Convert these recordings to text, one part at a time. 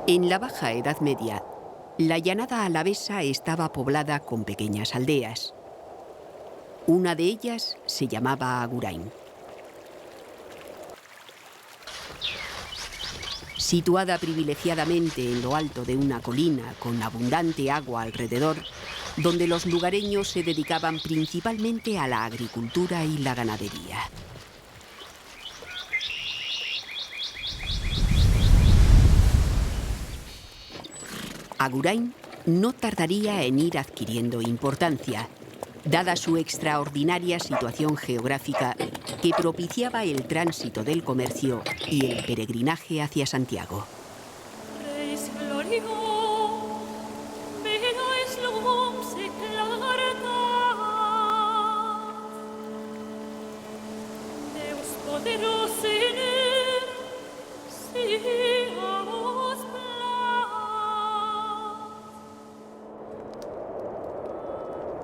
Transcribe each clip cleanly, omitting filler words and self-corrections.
En la Baja Edad Media, la llanada alavesa estaba poblada con pequeñas aldeas. Una de ellas se llamaba Agurain. Situada privilegiadamente en lo alto de una colina con abundante agua alrededor, donde los lugareños se dedicaban principalmente a la agricultura y la ganadería. Agurain no tardaría en ir adquiriendo importancia, dada su extraordinaria situación geográfica que propiciaba el tránsito del comercio y el peregrinaje hacia Santiago.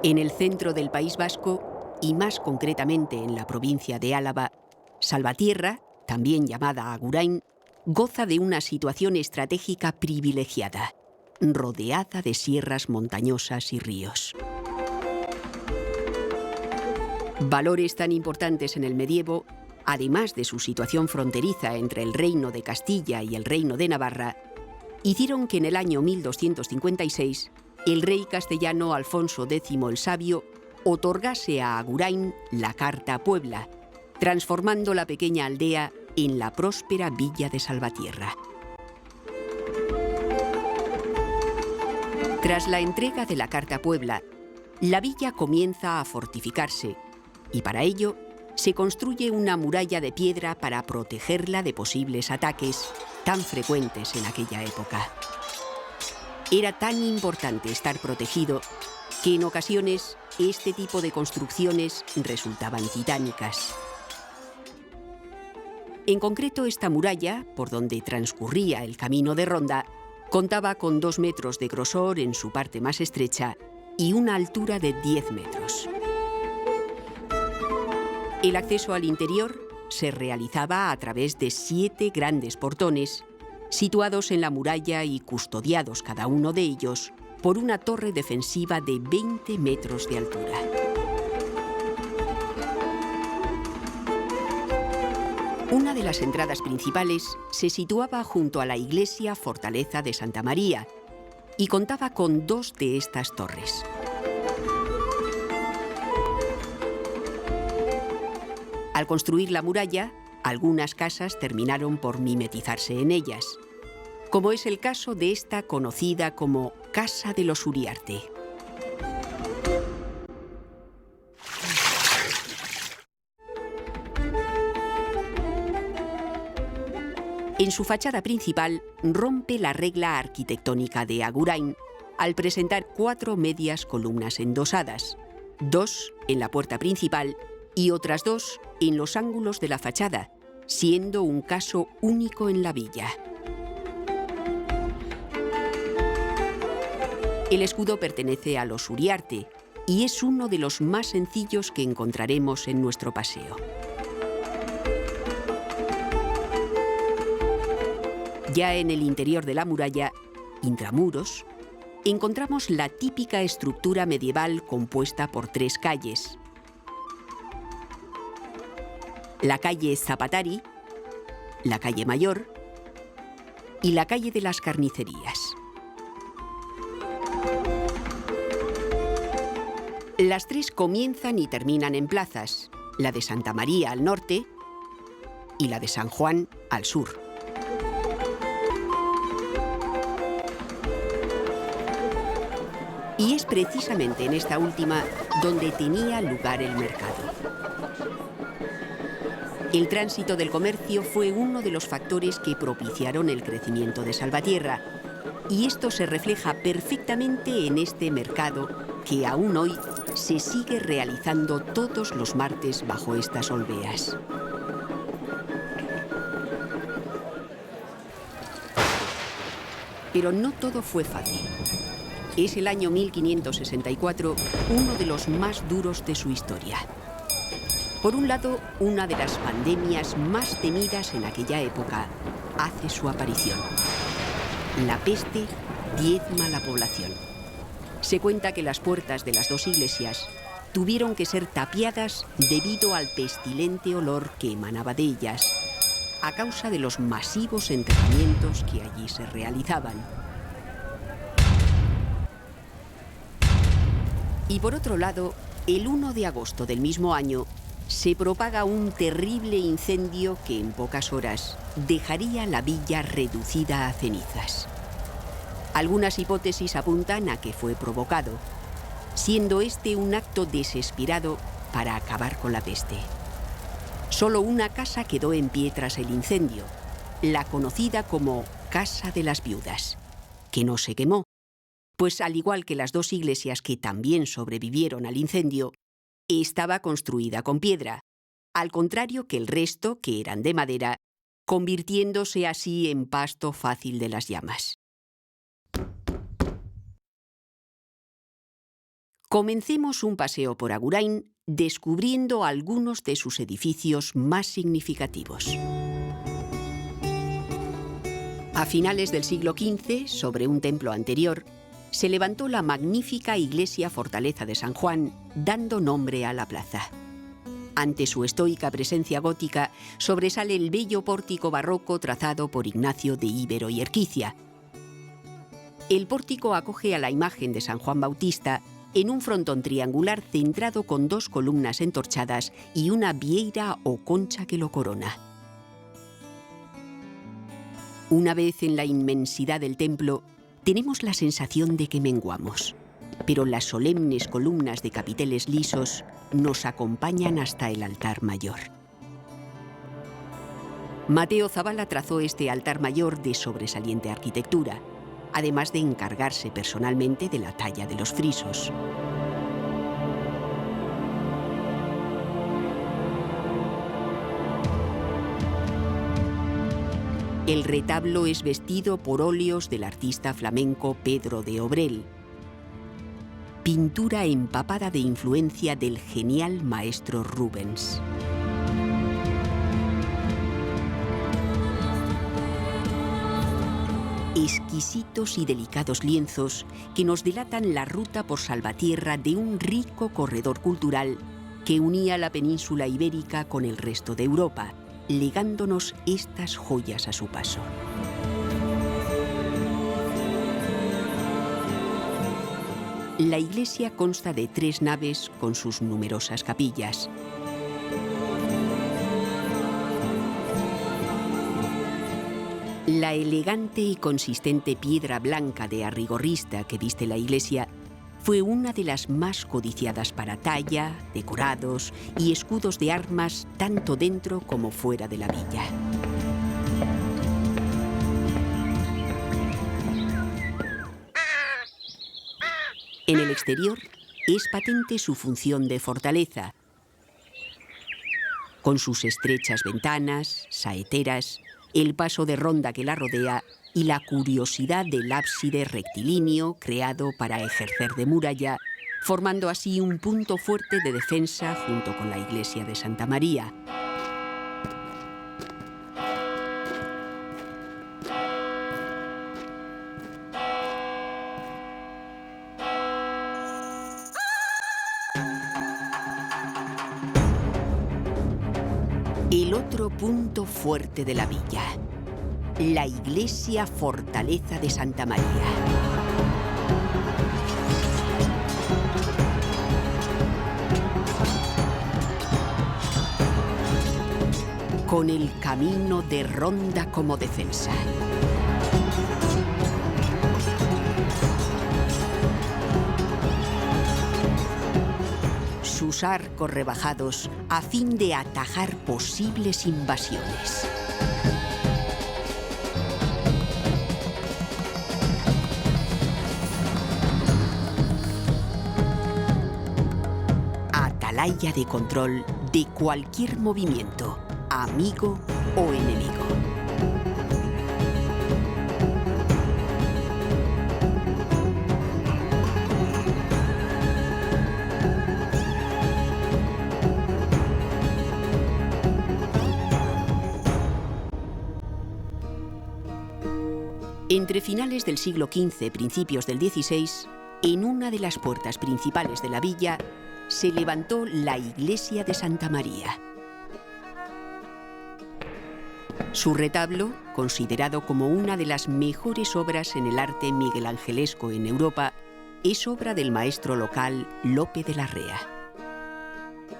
En el centro del País Vasco, y más concretamente en la provincia de Álava, Salvatierra, también llamada Agurain, goza de una situación estratégica privilegiada, rodeada de sierras montañosas y ríos. Valores tan importantes en el medievo, además de su situación fronteriza entre el Reino de Castilla y el Reino de Navarra, hicieron que en el año 1256 el rey castellano Alfonso X el Sabio otorgase a Agurain la Carta Puebla, transformando la pequeña aldea en la próspera villa de Salvatierra. Tras la entrega de la Carta Puebla, la villa comienza a fortificarse y para ello se construye una muralla de piedra para protegerla de posibles ataques tan frecuentes en aquella época. Era tan importante estar protegido que en ocasiones este tipo de construcciones resultaban titánicas. En concreto, esta muralla, por donde transcurría el camino de ronda, contaba con 2 metros de grosor en su parte más estrecha y una altura de 10 metros. El acceso al interior se realizaba a través de 7 grandes portones, situados en la muralla y custodiados cada uno de ellos por una torre defensiva de 20 metros de altura. Una de las entradas principales se situaba junto a la iglesia Fortaleza de Santa María y contaba con 2 de estas torres. Al construir la muralla, algunas casas terminaron por mimetizarse en ellas, como es el caso de esta conocida como Casa de los Uriarte. En su fachada principal rompe la regla arquitectónica de Agurain al presentar 4 medias columnas endosadas, 2 en la puerta principal y otras 2 en los ángulos de la fachada, siendo un caso único en la villa. El escudo pertenece a los Uriarte y es uno de los más sencillos que encontraremos en nuestro paseo. Ya en el interior de la muralla, intramuros, encontramos la típica estructura medieval compuesta por 3 calles: la calle Zapatari, la calle Mayor y la calle de las Carnicerías. Las 3 comienzan y terminan en plazas, la de Santa María al norte y la de San Juan al sur. Y es precisamente en esta última donde tenía lugar el mercado. El tránsito del comercio fue uno de los factores que propiciaron el crecimiento de Salvatierra, y esto se refleja perfectamente en este mercado que aún hoy se sigue realizando todos los martes bajo estas olveas. Pero no todo fue fácil. Es el año 1564, uno de los más duros de su historia. Por un lado, una de las pandemias más temidas en aquella época hace su aparición. La peste diezma la población. Se cuenta que las puertas de las dos iglesias tuvieron que ser tapiadas debido al pestilente olor que emanaba de ellas, a causa de los masivos enterramientos que allí se realizaban. Y por otro lado, el 1 de agosto del mismo año, se propaga un terrible incendio que en pocas horas dejaría la villa reducida a cenizas. Algunas hipótesis apuntan a que fue provocado, siendo este un acto desesperado para acabar con la peste. Solo una casa quedó en pie tras el incendio, la conocida como Casa de las Viudas, que no se quemó, pues al igual que las dos iglesias que también sobrevivieron al incendio, estaba construida con piedra, al contrario que el resto, que eran de madera, convirtiéndose así en pasto fácil de las llamas. Comencemos un paseo por Agurain descubriendo algunos de sus edificios más significativos. A finales del siglo XV, sobre un templo anterior, se levantó la magnífica iglesia-fortaleza de San Juan, dando nombre a la plaza. Ante su estoica presencia gótica, sobresale el bello pórtico barroco trazado por Ignacio de Ibero y Erquicia. El pórtico acoge a la imagen de San Juan Bautista en un frontón triangular centrado con dos columnas entorchadas y una vieira o concha que lo corona. Una vez en la inmensidad del templo, tenemos la sensación de que menguamos, pero las solemnes columnas de capiteles lisos nos acompañan hasta el altar mayor. Mateo Zabala trazó este altar mayor de sobresaliente arquitectura, además de encargarse personalmente de la talla de los frisos. El retablo es vestido por óleos del artista flamenco Pedro de Obrel, pintura empapada de influencia del genial maestro Rubens. Exquisitos y delicados lienzos que nos delatan la ruta por Salvatierra de un rico corredor cultural que unía la península ibérica con el resto de Europa, legándonos estas joyas a su paso. La iglesia consta de 3 naves con sus numerosas capillas. La elegante y consistente piedra blanca de Arrigorrista que viste la iglesia fue una de las más codiciadas para talla, decorados y escudos de armas tanto dentro como fuera de la villa. En el exterior es patente su función de fortaleza, con sus estrechas ventanas, saeteras, el paso de ronda que la rodea y la curiosidad del ábside rectilíneo creado para ejercer de muralla, formando así un punto fuerte de defensa junto con la iglesia de Santa María. El otro punto fuerte de la villa, la iglesia fortaleza de Santa María. Con el camino de ronda como defensa. Sus arcos rebajados a fin de atajar posibles invasiones. Atalaya de control de cualquier movimiento, amigo o enemigo. Entre finales del siglo XV, principios del XVI, en una de las puertas principales de la villa, se levantó la iglesia de Santa María. Su retablo, considerado como una de las mejores obras en el arte miguelangelesco en Europa, es obra del maestro local Lope de Larrea.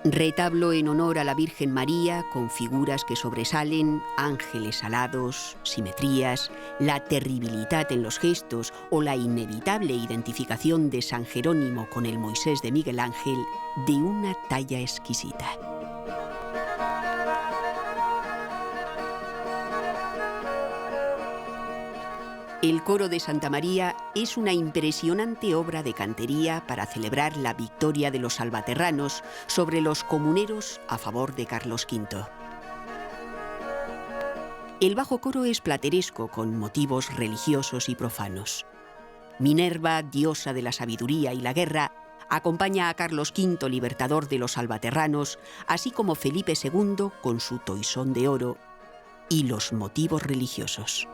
Retablo en honor a la Virgen María, con figuras que sobresalen, ángeles alados, simetrías, la terribilidad en los gestos o la inevitable identificación de San Jerónimo con el Moisés de Miguel Ángel, de una talla exquisita. El coro de Santa María es una impresionante obra de cantería para celebrar la victoria de los salvaterranos sobre los comuneros a favor de Carlos V. El bajo coro es plateresco con motivos religiosos y profanos. Minerva, diosa de la sabiduría y la guerra, acompaña a Carlos V, libertador de los salvaterranos, así como Felipe II con su toisón de oro y los motivos religiosos.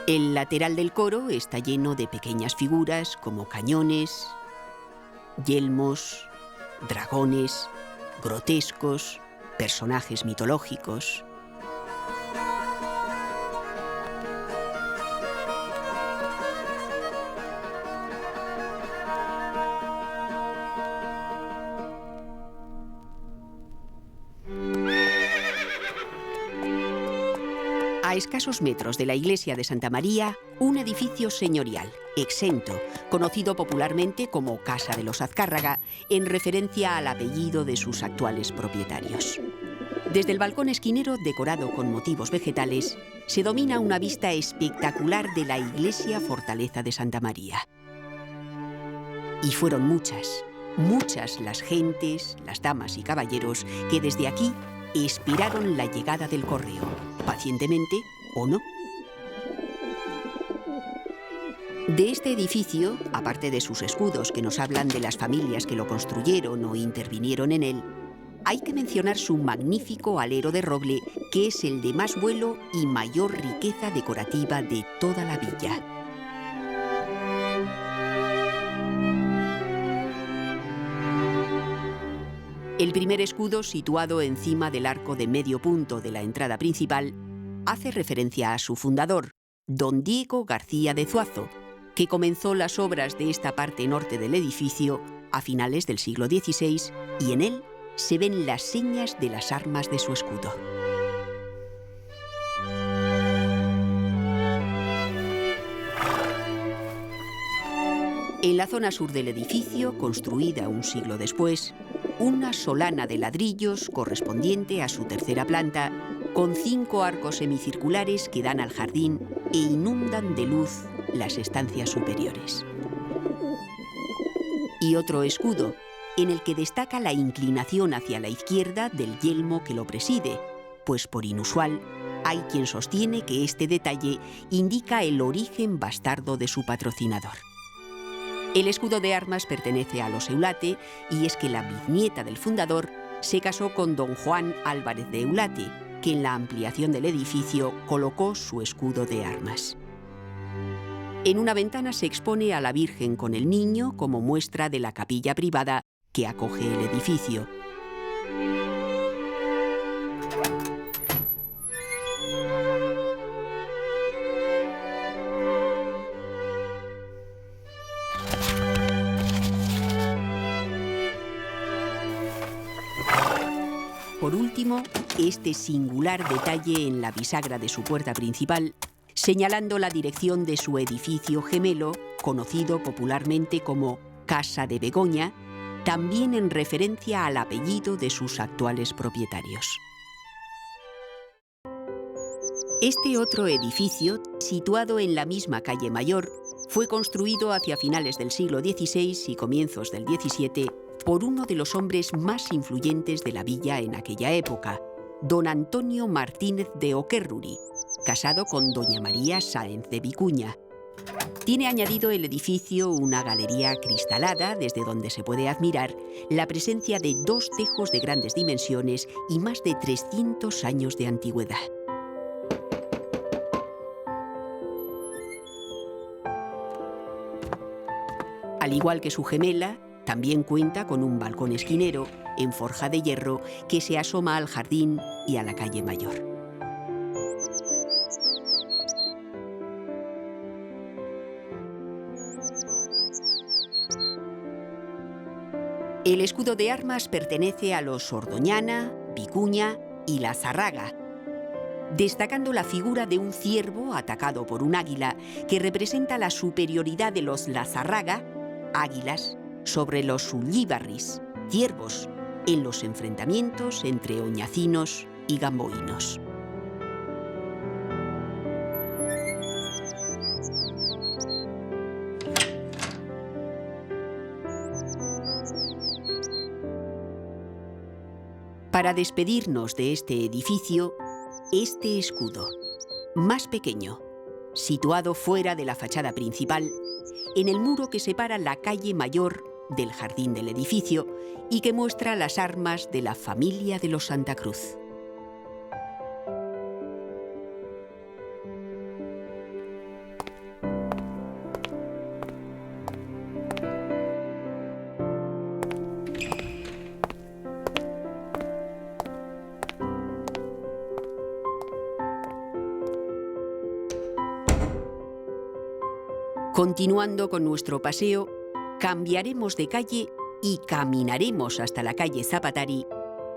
El lateral del coro está lleno de pequeñas figuras como cañones, yelmos, dragones, grotescos, personajes mitológicos. A escasos metros de la iglesia de Santa María, un edificio señorial, exento, conocido popularmente como Casa de los Azcárraga, en referencia al apellido de sus actuales propietarios. Desde el balcón esquinero, decorado con motivos vegetales, se domina una vista espectacular de la iglesia fortaleza de Santa María. Y fueron muchas las gentes, las damas y caballeros que desde aquí esperaron la llegada del correo, pacientemente o no. De este edificio, aparte de sus escudos que nos hablan de las familias que lo construyeron o intervinieron en él, hay que mencionar su magnífico alero de roble, que es el de más vuelo y mayor riqueza decorativa de toda la villa. El primer escudo, situado encima del arco de medio punto de la entrada principal, hace referencia a su fundador, don Diego García de Zuazo, que comenzó las obras de esta parte norte del edificio a finales del siglo XVI, y en él se ven las señas de las armas de su escudo. En la zona sur del edificio, construida un siglo después, una solana de ladrillos correspondiente a su tercera planta, con 5 arcos semicirculares que dan al jardín e inundan de luz las estancias superiores. Y otro escudo, en el que destaca la inclinación hacia la izquierda del yelmo que lo preside, pues por inusual, hay quien sostiene que este detalle indica el origen bastardo de su patrocinador. El escudo de armas pertenece a los Eulate, y es que la bisnieta del fundador se casó con don Juan Álvarez de Eulate, que en la ampliación del edificio colocó su escudo de armas. En una ventana se expone a la Virgen con el Niño como muestra de la capilla privada que acoge el edificio. Por último, este singular detalle en la bisagra de su puerta principal, señalando la dirección de su edificio gemelo, conocido popularmente como Casa de Begoña, también en referencia al apellido de sus actuales propietarios. Este otro edificio, situado en la misma calle Mayor, fue construido hacia finales del siglo XVI y comienzos del XVII por uno de los hombres más influyentes de la villa en aquella época, don Antonio Martínez de Oquerruri, casado con doña María Sáenz de Vicuña. Tiene añadido el edificio una galería cristalada desde donde se puede admirar la presencia de 2 tejos de grandes dimensiones y más de 300 años de antigüedad. Al igual que su gemela, también cuenta con un balcón esquinero en forja de hierro que se asoma al jardín y a la calle mayor. El escudo de armas pertenece a los Ordoñana, Vicuña y Lazarraga, destacando la figura de un ciervo atacado por un águila que representa la superioridad de los Lazarraga, águilas, sobre los ullíbarris, ciervos, en los enfrentamientos entre oñacinos y gamboínos. Para despedirnos de este edificio, este escudo, más pequeño, situado fuera de la fachada principal, en el muro que separa la calle mayor del jardín del edificio y que muestra las armas de la familia de los Santa Cruz. Continuando con nuestro paseo, cambiaremos de calle y caminaremos hasta la calle Zapatari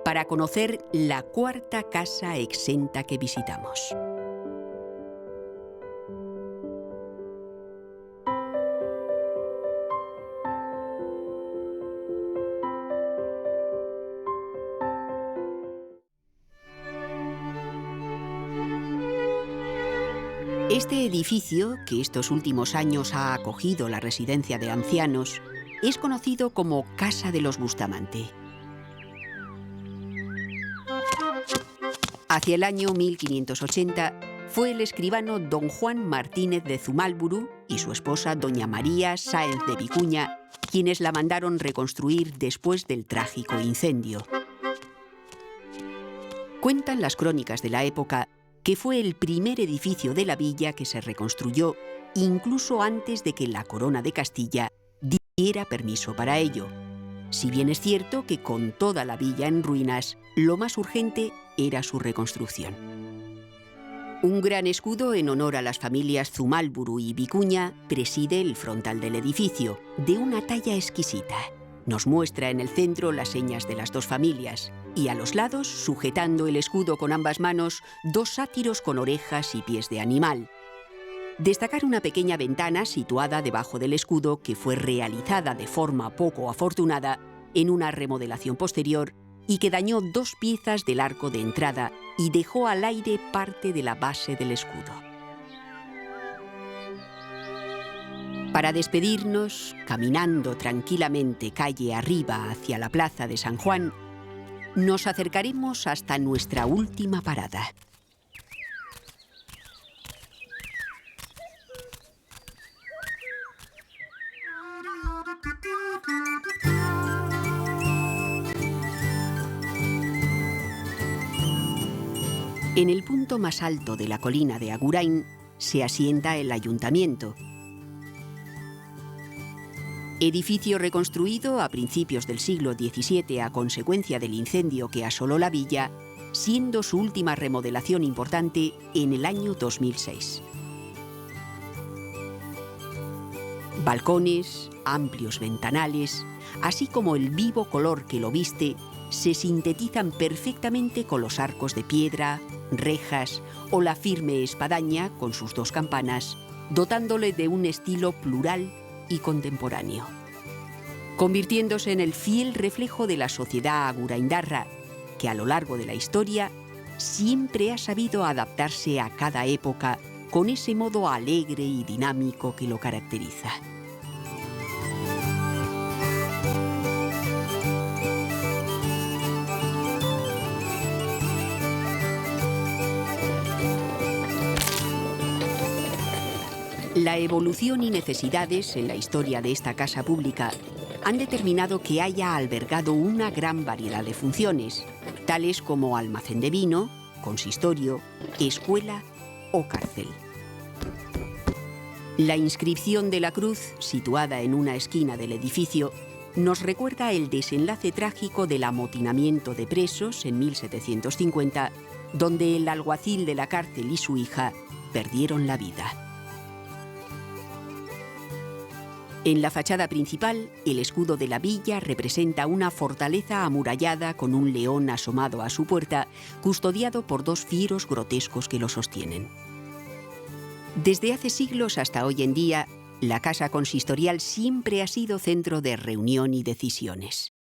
para conocer la 4ª casa exenta que visitamos. Este edificio, que estos últimos años ha acogido la residencia de ancianos, es conocido como Casa de los Bustamante. Hacia el año 1580 fue el escribano don Juan Martínez de Zumálburu y su esposa doña María Sáenz de Vicuña quienes la mandaron reconstruir después del trágico incendio. Cuentan las crónicas de la época que fue el primer edificio de la villa que se reconstruyó incluso antes de que la Corona de Castilla diera permiso para ello. Si bien es cierto que con toda la villa en ruinas, lo más urgente era su reconstrucción. Un gran escudo en honor a las familias Zumálburu y Vicuña preside el frontal del edificio, de una talla exquisita. Nos muestra en el centro las señas de las 2 familias y a los lados, sujetando el escudo con ambas manos, 2 sátiros con orejas y pies de animal. Destacar una pequeña ventana situada debajo del escudo que fue realizada de forma poco afortunada en una remodelación posterior y que dañó 2 piezas del arco de entrada y dejó al aire parte de la base del escudo. Para despedirnos, caminando tranquilamente calle arriba hacia la plaza de San Juan, nos acercaremos hasta nuestra última parada. En el punto más alto de la colina de Agurain se asienta el ayuntamiento. Edificio reconstruido a principios del siglo XVII a consecuencia del incendio que asoló la villa, siendo su última remodelación importante en el año 2006. Balcones, amplios ventanales, así como el vivo color que lo viste, se sintetizan perfectamente con los arcos de piedra, rejas o la firme espadaña con sus 2 campanas, dotándole de un estilo plural y contemporáneo, convirtiéndose en el fiel reflejo de la sociedad aguraindarra, que a lo largo de la historia siempre ha sabido adaptarse a cada época con ese modo alegre y dinámico que lo caracteriza. La evolución y necesidades en la historia de esta casa pública han determinado que haya albergado una gran variedad de funciones, tales como almacén de vino, consistorio, escuela o cárcel. La inscripción de la cruz, situada en una esquina del edificio, nos recuerda el desenlace trágico del amotinamiento de presos en 1750, donde el alguacil de la cárcel y su hija perdieron la vida. En la fachada principal, el escudo de la villa representa una fortaleza amurallada con un león asomado a su puerta, custodiado por dos fieros grotescos que lo sostienen. Desde hace siglos hasta hoy en día, la casa consistorial siempre ha sido centro de reunión y decisiones.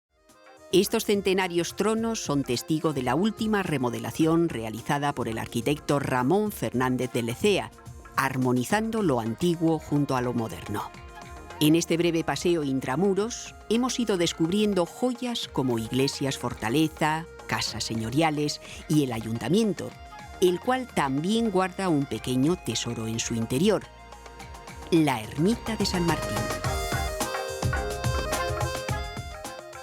Estos centenarios tronos son testigo de la última remodelación realizada por el arquitecto Ramón Fernández de Lecea, armonizando lo antiguo junto a lo moderno. En este breve paseo intramuros hemos ido descubriendo joyas como iglesias fortaleza, casas señoriales y el ayuntamiento, el cual también guarda un pequeño tesoro en su interior: la ermita de San Martín.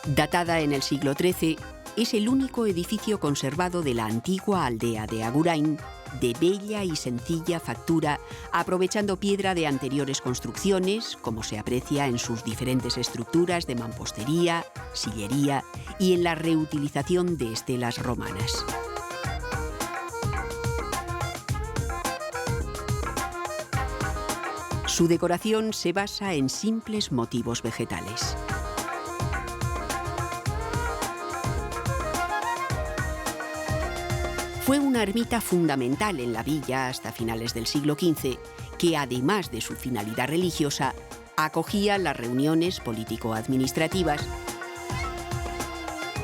Datada en el siglo XIII, es el único edificio conservado de la antigua aldea de Agurain, de bella y sencilla factura, aprovechando piedra de anteriores construcciones, como se aprecia en sus diferentes estructuras de mampostería, sillería y en la reutilización de estelas romanas. Su decoración se basa en simples motivos vegetales. Fue una ermita fundamental en la villa hasta finales del siglo XV, que además de su finalidad religiosa, acogía las reuniones político-administrativas.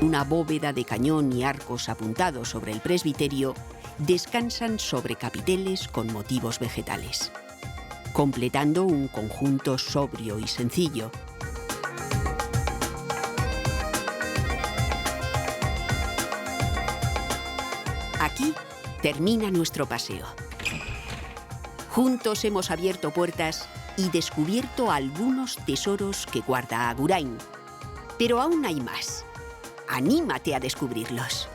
Una bóveda de cañón y arcos apuntados sobre el presbiterio descansan sobre capiteles con motivos vegetales, completando un conjunto sobrio y sencillo. Aquí termina nuestro paseo. Juntos hemos abierto puertas y descubierto algunos tesoros que guarda Agurain. Pero aún hay más. Anímate a descubrirlos.